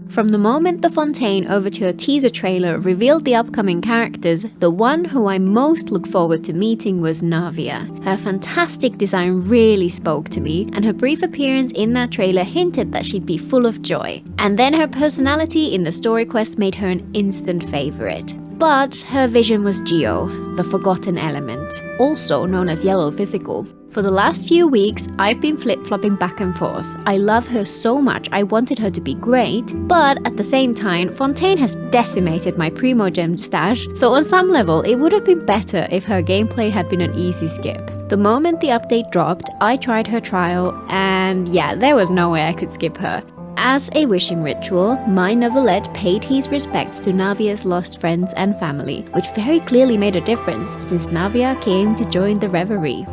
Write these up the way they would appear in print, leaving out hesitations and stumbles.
From the moment the Fontaine Overture teaser trailer revealed the upcoming characters, the one who I most look forward to meeting was Navia. Her fantastic design really spoke to me, and her brief appearance in that trailer hinted that she'd be full of joy. And then her personality in the story quest made her an instant favorite. But her vision was Geo, the forgotten element, also known as Yellow Physical. For the last few weeks, I've been flip-flopping back and forth. I love her so much, I wanted her to be great, but at the same time, Fontaine has decimated my primogem stash, so on some level, it would have been better if her gameplay had been an easy skip. The moment the update dropped, I tried her trial, and yeah, there was no way I could skip her. As a wishing ritual, my novelette paid his respects to Navia's lost friends and family, which very clearly made a difference since Navia came to join the reverie.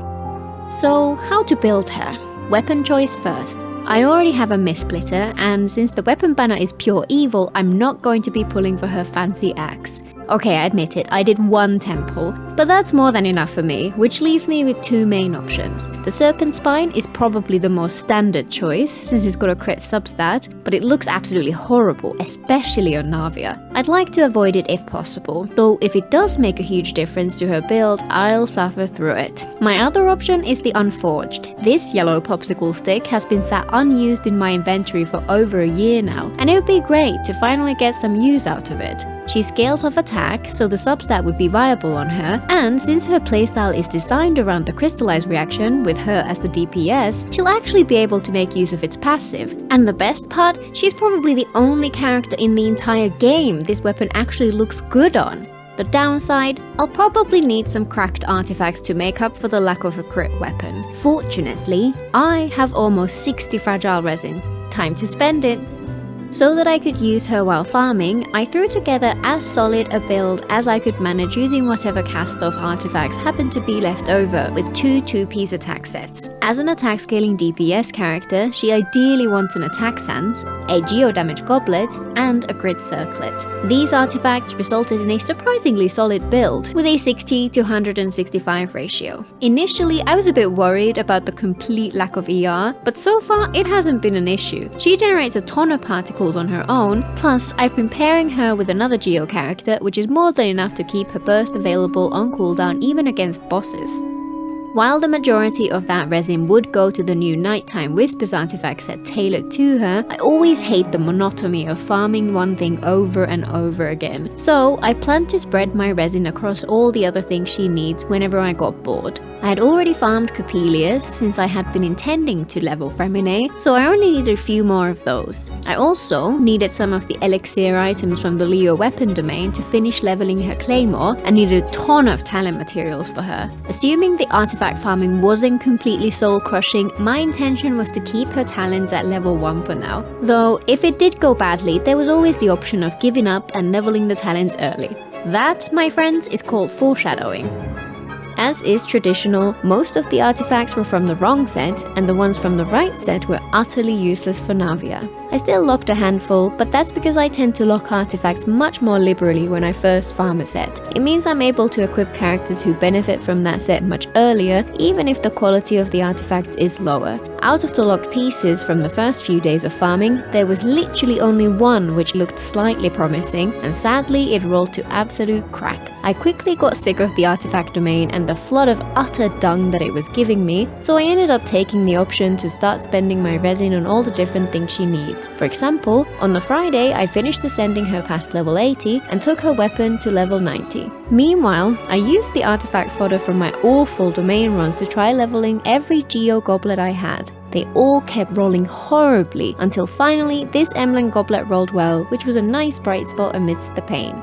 So, how to build her? Weapon choice first. I already have a Mist-Splitter, and since the weapon banner is pure evil, I'm not going to be pulling for her fancy axe. Okay, I admit it, I did one temple, but that's more than enough for me, which leaves me with two main options. The Serpent Spine is probably the most standard choice, since it's got a crit substat, but it looks absolutely horrible, especially on Navia. I'd like to avoid it if possible, though if it does make a huge difference to her build, I'll suffer through it. My other option is the Unforged. This yellow popsicle stick has been sat unused in my inventory for over a year now, and it would be great to finally get some use out of it. She scales off attack, so the substat would be viable on her, and since her playstyle is designed around the crystallized reaction, with her as the DPS, she'll actually be able to make use of its passive. And the best part, she's probably the only character in the entire game this weapon actually looks good on. The downside, I'll probably need some cracked artifacts to make up for the lack of a crit weapon. Fortunately, I have almost 60 fragile resin. Time to spend it! So that I could use her while farming, I threw together as solid a build as I could manage using whatever cast-off artifacts happened to be left over with two 2-piece attack sets. As an attack scaling DPS character, she ideally wants an attack sans, a geo damage goblet, and a grid circlet. These artifacts resulted in a surprisingly solid build, with a 60 to 165 ratio. Initially, I was a bit worried about the complete lack of ER, but so far it hasn't been an issue. She generates a ton of particles on her own, plus I've been pairing her with another Geo character, which is more than enough to keep her burst available on cooldown even against bosses. While the majority of that resin would go to the new Nighttime Whispers artifact set tailored to her, I always hate the monotony of farming one thing over and over again. So I planned to spread my resin across all the other things she needs whenever I got bored. I had already farmed Coppelius since I had been intending to level Femine, so I only needed a few more of those. I also needed some of the elixir items from the Leo weapon domain to finish leveling her claymore, and needed a ton of talent materials for her. Assuming the artifact farming wasn't completely soul crushing, my intention was to keep her talents at level 1 for now. Though if it did go badly, there was always the option of giving up and leveling the talents early. That, my friends, is called foreshadowing. As is traditional, most of the artifacts were from the wrong set, and the ones from the right set were utterly useless for Navia. I still locked a handful, but that's because I tend to lock artifacts much more liberally when I first farm a set. It means I'm able to equip characters who benefit from that set much earlier, even if the quality of the artifacts is lower. Out of the locked pieces from the first few days of farming, there was literally only one which looked slightly promising, and sadly it rolled to absolute crap. I quickly got sick of the artifact domain and the flood of utter dung that it was giving me, so I ended up taking the option to start spending my resin on all the different things she needs. For example, on the Friday I finished ascending her past level 80 and took her weapon to level 90. Meanwhile, I used the artifact fodder from my awful domain runs to try leveling every Geo goblet I had. They all kept rolling horribly until finally this Emblem goblet rolled well, which was a nice bright spot amidst the pain.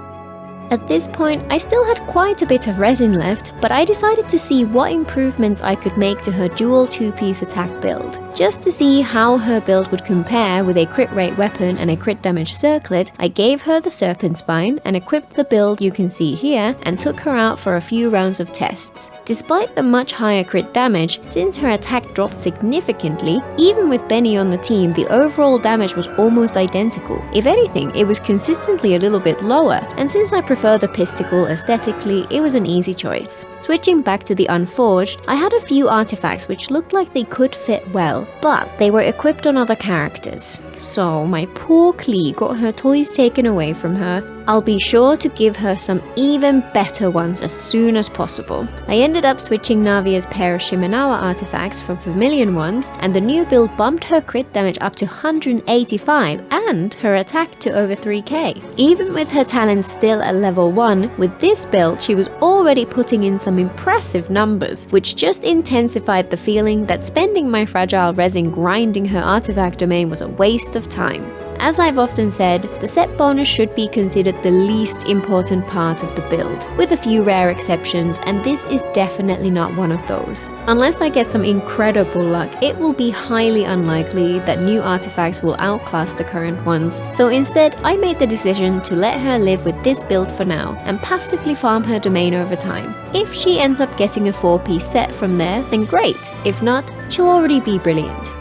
At this point, I still had quite a bit of resin left, but I decided to see what improvements I could make to her dual 2-piece attack build. Just to see how her build would compare with a crit rate weapon and a crit damage circlet, I gave her the Serpent Spine and equipped the build you can see here, and took her out for a few rounds of tests. Despite the much higher crit damage, since her attack dropped significantly, even with Benny on the team, the overall damage was almost identical. If anything, it was consistently a little bit lower, and since I prefer the pisticle aesthetically, it was an easy choice. Switching back to the Unforged, I had a few artifacts which looked like they could fit well, but they were equipped on other characters. So my poor Klee got her toys taken away from her. I'll be sure to give her some even better ones as soon as possible. I ended up switching Navia's pair of Shimenawa artifacts for Vermilion ones, and the new build bumped her crit damage up to 185 and her attack to over 3k. Even with her talent still at level 1, with this build she was already putting in some impressive numbers, which just intensified the feeling that spending my fragile resin grinding her artifact domain was a waste of time. As I've often said, the set bonus should be considered the least important part of the build, with a few rare exceptions, and this is definitely not one of those. Unless I get some incredible luck, it will be highly unlikely that new artifacts will outclass the current ones, so instead I made the decision to let her live with this build for now, and passively farm her domain over time. If she ends up getting a 4-piece set from there, then great, if not, she'll already be brilliant.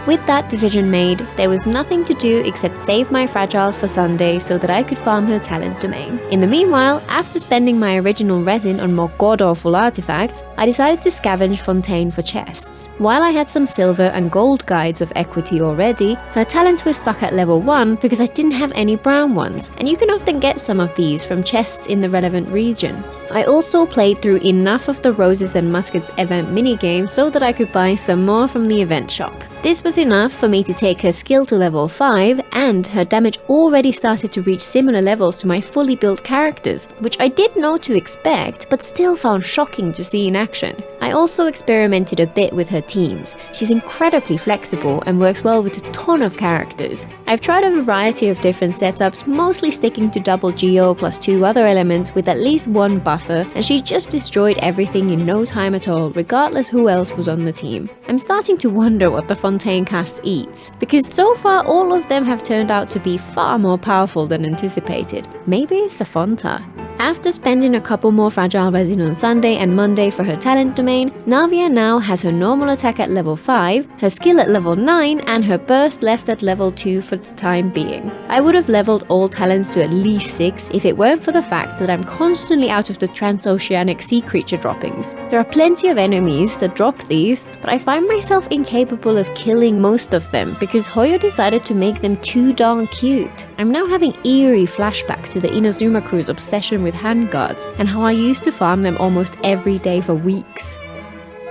With that decision made, there was nothing to do except save my fragiles for Sunday so that I could farm her talent domain. In the meanwhile, after spending my original resin on more god-awful artifacts, I decided to scavenge Fontaine for chests. While I had some silver and gold guides of equity already, her talents were stuck at level 1 because I didn't have any brown ones, and you can often get some of these from chests in the relevant region. I also played through enough of the Roses and Muskets event minigame so that I could buy some more from the event shop. This was enough for me to take her skill to level 5, and her damage already started to reach similar levels to my fully built characters, which I did know to expect, but still found shocking to see in action. I also experimented a bit with her teams. She's incredibly flexible and works well with a ton of characters. I've tried a variety of different setups, mostly sticking to double Geo plus 2 other elements with at least 1 buffer, and she just destroyed everything in no time at all, regardless who else was on the team. I'm starting to wonder what the Fontaine cast eats, because so far all of them have turned out to be far more powerful than anticipated. Maybe it's the Fonta. After spending a couple more fragile resin on Sunday and Monday for her talent domain, Navia now has her normal attack at level 5, her skill at level 9, and her burst left at level 2 for the time being. I would have leveled all talents to at least 6 if it weren't for the fact that I'm constantly out of the transoceanic sea creature droppings. There are plenty of enemies that drop these, but I find myself incapable of killing most of them because Hoyo decided to make them too darn cute. I'm now having eerie flashbacks to the Inazuma crew's obsession with handguards and how I used to farm them almost every day for weeks.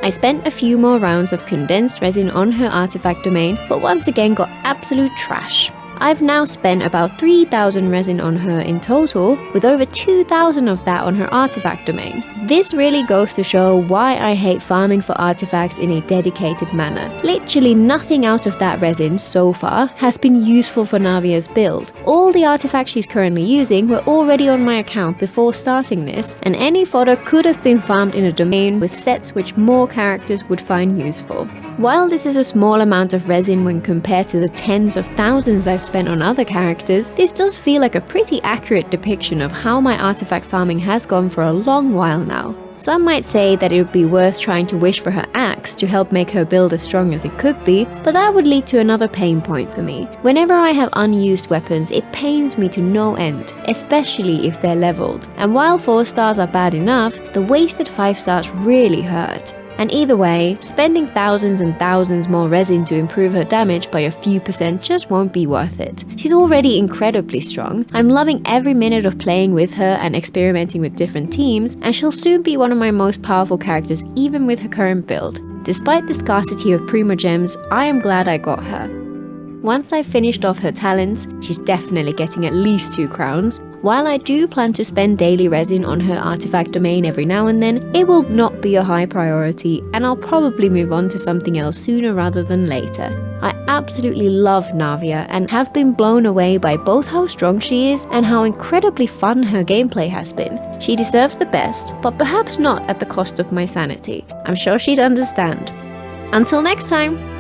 I spent a few more rounds of condensed resin on her artifact domain, but once again got absolute trash. I've now spent about 3,000 resin on her in total, with over 2,000 of that on her artifact domain. This really goes to show why I hate farming for artifacts in a dedicated manner. Literally nothing out of that resin so far has been useful for Navia's build. All the artifacts she's currently using were already on my account before starting this, and any fodder could have been farmed in a domain with sets which more characters would find useful. While this is a small amount of resin when compared to the tens of thousands I've spent on other characters, this does feel like a pretty accurate depiction of how my artifact farming has gone for a long while now. Some might say that it would be worth trying to wish for her axe to help make her build as strong as it could be, but that would lead to another pain point for me. Whenever I have unused weapons, it pains me to no end, especially if they're leveled. And while 4 stars are bad enough, the wasted 5 stars really hurt. And either way, spending thousands and thousands more resin to improve her damage by a few % just won't be worth it. She's already incredibly strong. I'm loving every minute of playing with her and experimenting with different teams, and she'll soon be one of my most powerful characters even with her current build. Despite the scarcity of primogems, I am glad I got her. Once I've finished off her talents, she's definitely getting at least 2 crowns. While I do plan to spend daily resin on her artifact domain every now and then, it will not be a high priority, and I'll probably move on to something else sooner rather than later. I absolutely love Navia and have been blown away by both how strong she is and how incredibly fun her gameplay has been. She deserves the best, but perhaps not at the cost of my sanity. I'm sure she'd understand. Until next time!